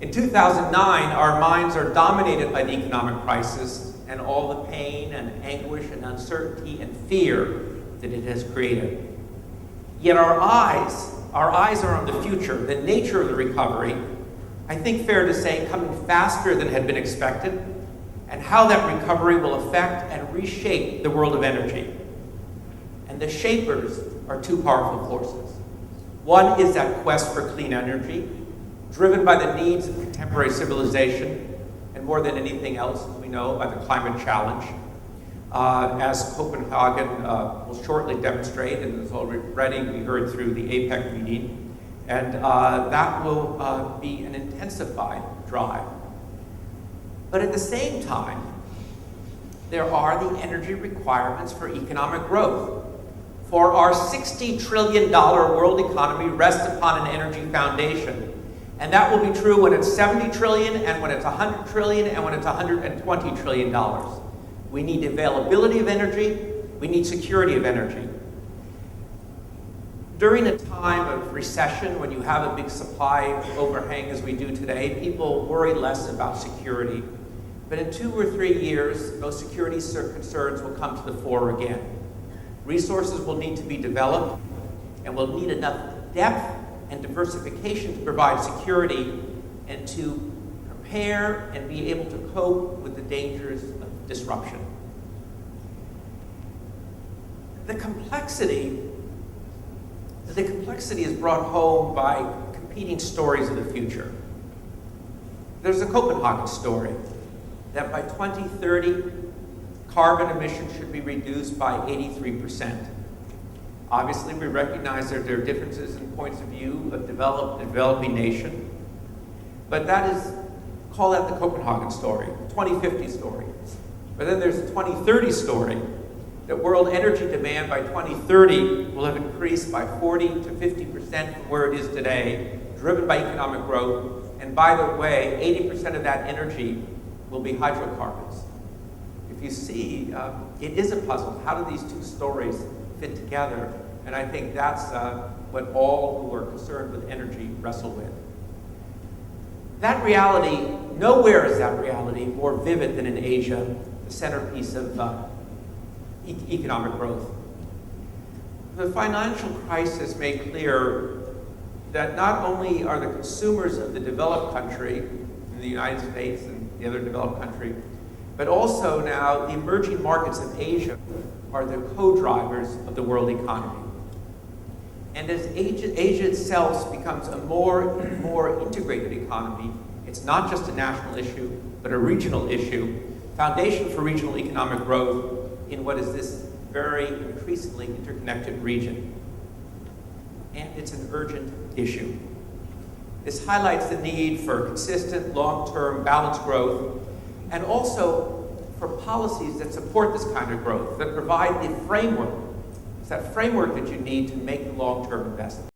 In 2009, our minds are dominated by the economic crisis and all the pain and anguish and uncertainty and fear that it has created. Yet our eyes are on the future, the nature of the recovery, I think fair to say, coming faster than had been expected, and how that recovery will affect and reshape the world of energy. And the shapers are two powerful forces. One is that quest for clean energy, driven by the needs of contemporary civilization, and more than anything else, as we know, by the climate challenge. As Copenhagen will shortly demonstrate, and is already we heard through the APEC meeting, and that will be an intensified drive. But at the same time, there are the energy requirements for economic growth. For our $60 trillion world economy rests upon an energy foundation. And that will be true when it's 70 trillion, and when it's 100 trillion, and when it's $120 trillion. We need availability of energy, we need security of energy. During a time of recession, when you have a big supply overhang as we do today, people worry less about security. But in 2 or 3 years, those security concerns will come to the fore again. Resources will need to be developed, and we'll need enough depth and diversification to provide security and to prepare and be able to cope with the dangers of disruption. The complexity is brought home by competing stories of the future. There's a Copenhagen story that by 2030, carbon emissions should be reduced by 83%. Obviously, we recognize that there are differences in points of view of developing nation, but that is, call that the Copenhagen story, the 2050 story. But then there's the 2030 story, that world energy demand by 2030 will have increased by 40 to 50% from where it is today, driven by economic growth, and by the way, 80% of that energy will be hydrocarbons. If you see, it is a puzzle. How do these two stories fit together? And I think that's what all who are concerned with energy wrestle with. That reality, nowhere is that reality more vivid than in Asia, the centerpiece of economic growth. The financial crisis made clear that not only are the consumers of the developed country, in the United States and the other developed country, but also now the emerging markets of Asia are the co-drivers of the world economy. And as Asia itself becomes a more and more integrated economy, it's not just a national issue, but a regional issue, foundation for regional economic growth in what is this very increasingly interconnected region. And it's an urgent issue. This highlights the need for consistent, long-term, balanced growth, and also for policies that support this kind of growth, that provide the framework. It's that framework that you need to make the long-term investment.